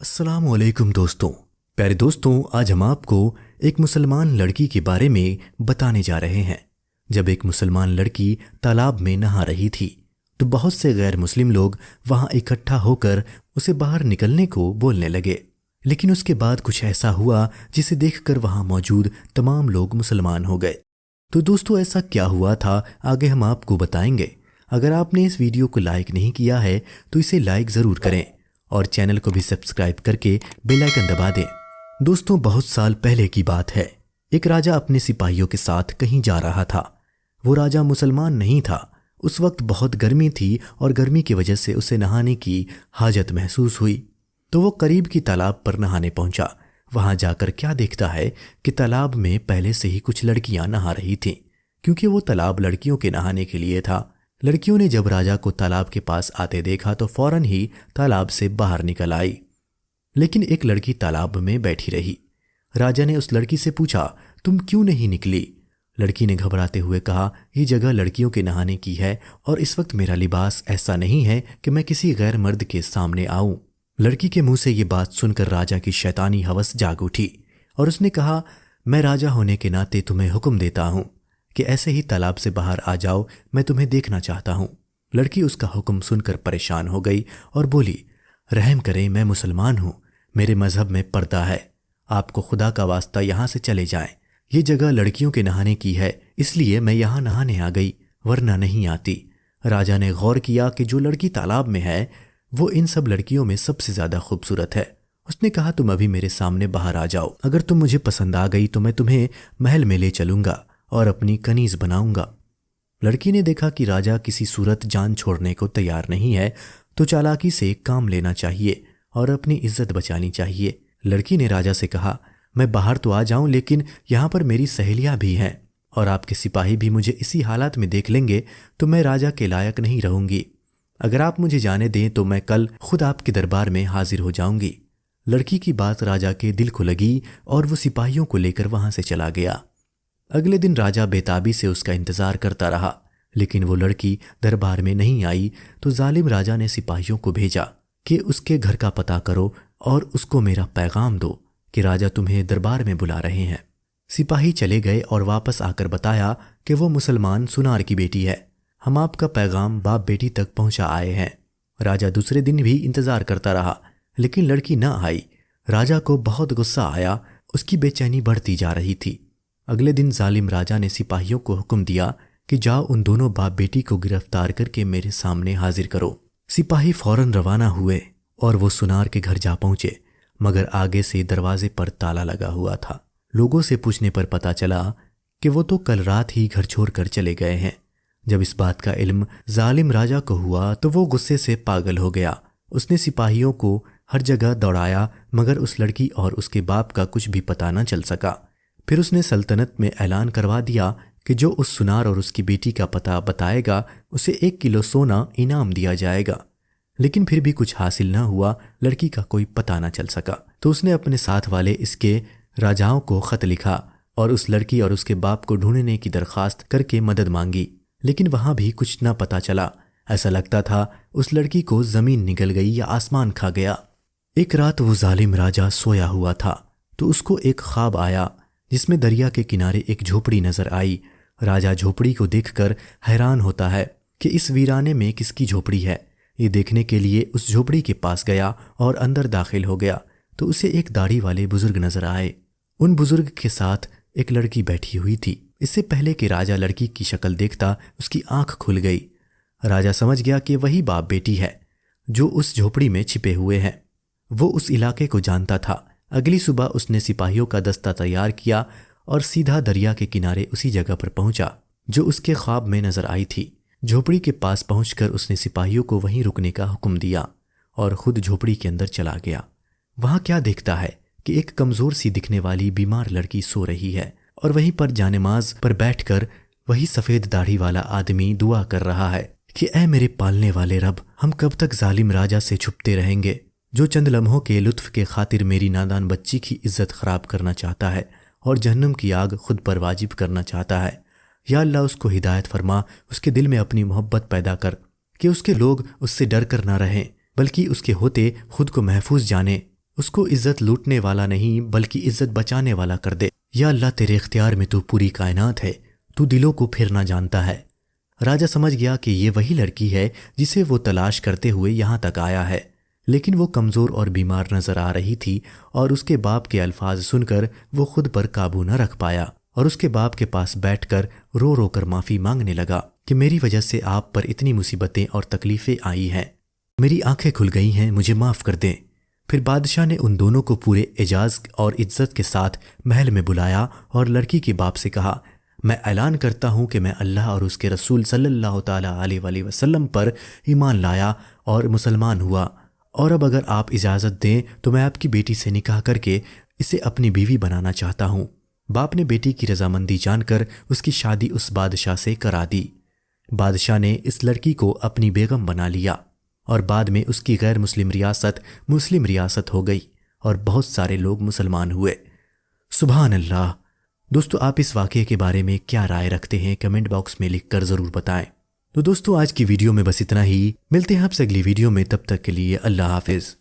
अस्सलामुअलैकुम दोस्तों। प्यारे दोस्तों, आज हम आपको एक मुसलमान लड़की के बारे में बताने जा रहे हैं। जब एक मुसलमान लड़की तालाब में नहा रही थी तो बहुत से गैर मुस्लिम लोग वहां इकट्ठा होकर उसे बाहर निकलने को बोलने लगे। लेकिन उसके बाद कुछ ऐसा हुआ जिसे देखकर वहां मौजूद तमाम लोग मुसलमान हो गए। तो दोस्तों, ऐसा क्या हुआ था आगे हम आपको बताएंगे। अगर आपने इस वीडियो को लाइक नहीं किया है तो इसे लाइक ज़रूर करें और चैनल को भी सब्सक्राइब करके बेल आइकन दबा दें। दोस्तों, बहुत साल पहले की बात है। एक राजा अपने सिपाहियों के साथ कहीं जा रहा था। वो राजा मुसलमान नहीं था। उस वक्त बहुत गर्मी थी और गर्मी की वजह से उसे नहाने की हाजत महसूस हुई। तो वो करीब की तालाब पर नहाने पहुंचा। वहां जाकर क्या देखता है कि तालाब में पहले से ही कुछ लड़कियां नहा रही थीं, क्योंकि वो तालाब लड़कियों के नहाने के लिए था। लड़कियों ने जब राजा को तालाब के पास आते देखा तो फौरन ही तालाब से बाहर निकल आई। लेकिन एक लड़की तालाब में बैठी रही। राजा ने उस लड़की से पूछा, तुम क्यों नहीं निकली? लड़की ने घबराते हुए कहा, यह जगह लड़कियों के नहाने की है और इस वक्त मेरा लिबास ऐसा नहीं है कि मैं किसी गैर मर्द के सामने आऊं। लड़की के मुंह से ये बात सुनकर राजा की शैतानी हवस जाग उठी और उसने कहा, मैं राजा होने के नाते तुम्हें हुक्म देता हूं कि ऐसे ही तालाब से बाहर आ जाओ, मैं तुम्हें देखना चाहता हूं। लड़की उसका हुक्म सुनकर परेशान हो गई और बोली, रहम करें, मैं मुसलमान हूं, मेरे मजहब में पर्दा है, आपको खुदा का वास्ता यहां से चले जाएं। ये जगह लड़कियों के नहाने की है, इसलिए मैं यहां नहाने आ गई, वरना नहीं आती। राजा ने गौर किया कि जो लड़की तालाब में है वो इन सब लड़कियों में सबसे ज्यादा खूबसूरत है। उसने कहा, तुम अभी मेरे सामने बाहर आ जाओ, अगर तुम मुझे पसंद आ गई तो मैं तुम्हें महल में ले चलूंगा और अपनी कनीज बनाऊंगा। लड़की ने देखा कि राजा किसी सूरत जान छोड़ने को तैयार नहीं है, तो चालाकी से काम लेना चाहिए और अपनी इज्जत बचानी चाहिए। लड़की ने राजा से कहा, मैं बाहर तो आ जाऊं, लेकिन यहां पर मेरी सहेलियां भी हैं और आपके सिपाही भी मुझे इसी हालात में देख लेंगे तो मैं राजा के लायक नहीं रहूंगी। अगर आप मुझे जाने दें तो मैं कल खुद आपके दरबार में हाजिर हो जाऊंगी। लड़की की बात राजा के दिल को लगी और वो सिपाहियों को लेकर वहां से चला गया। अगले दिन राजा बेताबी से उसका इंतजार करता रहा, लेकिन वो लड़की दरबार में नहीं आई। तो जालिम राजा ने सिपाहियों को भेजा कि उसके घर का पता करो और उसको मेरा पैगाम दो कि राजा तुम्हें दरबार में बुला रहे हैं। सिपाही चले गए और वापस आकर बताया कि वो मुसलमान सुनार की बेटी है, हम आपका पैगाम बाप बेटी तक पहुंचा आए हैं। राजा दूसरे दिन भी इंतजार करता रहा, लेकिन लड़की न आई। राजा को बहुत गुस्सा आया, उसकी बेचैनी बढ़ती जा रही थी। अगले दिन जालिम राजा ने सिपाहियों को हुक्म दिया कि जाओ उन दोनों बाप बेटी को गिरफ्तार करके मेरे सामने हाजिर करो। सिपाही फौरन रवाना हुए और वो सुनार के घर जा पहुंचे, मगर आगे से दरवाजे पर ताला लगा हुआ था। लोगों से पूछने पर पता चला कि वो तो कल रात ही घर छोड़कर चले गए हैं। जब इस बात का इल्म जालिम राजा को हुआ तो वो गुस्से से पागल हो गया। उसने सिपाहियों को हर जगह दौड़ाया, मगर उस लड़की और उसके बाप का कुछ भी पता न चल सका। फिर उसने सल्तनत में ऐलान करवा दिया कि जो उस सुनार और उसकी बेटी का पता बताएगा उसे 1 किलो सोना इनाम दिया जाएगा। लेकिन फिर भी कुछ हासिल न हुआ, लड़की का कोई पता न चल सका। तो उसने अपने साथ वाले इसके राजाओं को खत लिखा और उस लड़की और उसके बाप को ढूंढने की दरखास्त करके मदद मांगी, लेकिन वहां भी कुछ न पता चला। ऐसा लगता था उस लड़की को जमीन निगल गई या आसमान खा गया। एक रात वो जालिम राजा सोया हुआ था तो उसको एक ख्वाब आया जिसमें दरिया के किनारे एक झोपड़ी नजर आई। राजा झोपड़ी को देखकर हैरान होता है कि इस वीराने में किसकी झोपड़ी है। ये देखने के लिए उस झोपड़ी के पास गया और अंदर दाखिल हो गया तो उसे एक दाढ़ी वाले बुजुर्ग नजर आए। उन बुजुर्ग के साथ एक लड़की बैठी हुई थी। इससे पहले कि राजा लड़की की शक्ल देखता उसकी आंख खुल गई। राजा समझ गया कि वही बाप बेटी है जो उस झोपड़ी में छिपे हुए हैं। वो उस इलाके को जानता था। अगली सुबह उसने सिपाहियों का दस्ता तैयार किया और सीधा दरिया के किनारे उसी जगह पर पहुंचा जो उसके ख्वाब में नजर आई थी। झोपड़ी के पास पहुंचकर उसने सिपाहियों को वहीं रुकने का हुक्म दिया और खुद झोपड़ी के अंदर चला गया। वहां क्या देखता है कि एक कमजोर सी दिखने वाली बीमार लड़की सो रही है और वहीं पर जानेमाज पर बैठकर वही सफेद दाढ़ी वाला आदमी दुआ कर रहा है कि ऐ मेरे पालने वाले रब, हम कब तक जालिम राजा से छुपते रहेंगे जो चंद लम्हों के लुत्फ के खातिर मेरी नादान बच्ची की इज्जत खराब करना चाहता है और जहन्नम की आग खुद पर वाजिब करना चाहता है। या अल्लाह, उसको हिदायत फरमा, उसके दिल में अपनी मोहब्बत पैदा कर कि उसके लोग उससे डर कर ना रहें, बल्कि उसके होते खुद को महफूज जाने। उसको इज्जत लूटने वाला नहीं बल्कि इज्जत बचाने वाला कर दे। या अल्लाह, तेरे इख्तियार में तू पूरी कायनात है, तू दिलों को फिरना जानता है। राजा समझ गया कि ये वही लड़की है जिसे वो तलाश करते हुए यहाँ तक आया है, लेकिन वो कमज़ोर और बीमार नजर आ रही थी और उसके बाप के अल्फाज सुनकर वो खुद पर काबू न रख पाया और उसके बाप के पास बैठकर रो रो कर माफ़ी मांगने लगा कि मेरी वजह से आप पर इतनी मुसीबतें और तकलीफ़ें आई हैं, मेरी आंखें खुल गई हैं, मुझे माफ़ कर दें। फिर बादशाह ने उन दोनों को पूरे एजाज़ और इज्जत के साथ महल में बुलाया और लड़की के बाप से कहा, मैं ऐलान करता हूँ कि मैं अल्लाह और उसके रसूल सल्लल्लाहु ताला अलैहि वसल्लम पर ईमान लाया और मुसलमान हुआ, और अब अगर आप इजाज़त दें तो मैं आपकी बेटी से निकाह करके इसे अपनी बीवी बनाना चाहता हूँ। बाप ने बेटी की रजामंदी जानकर उसकी शादी उस बादशाह से करा दी। बादशाह ने इस लड़की को अपनी बेगम बना लिया और बाद में उसकी गैर मुस्लिम रियासत मुस्लिम रियासत हो गई और बहुत सारे लोग मुसलमान हुए। सुभान अल्लाह। दोस्तों, आप इस वाक़ये के बारे में क्या राय रखते हैं कमेंट बॉक्स में लिखकर ज़रूर बताएं। तो दोस्तों, आज की वीडियो में बस इतना ही। मिलते हैं आपसे अगली वीडियो में, तब तक के लिए अल्लाह हाफिज़।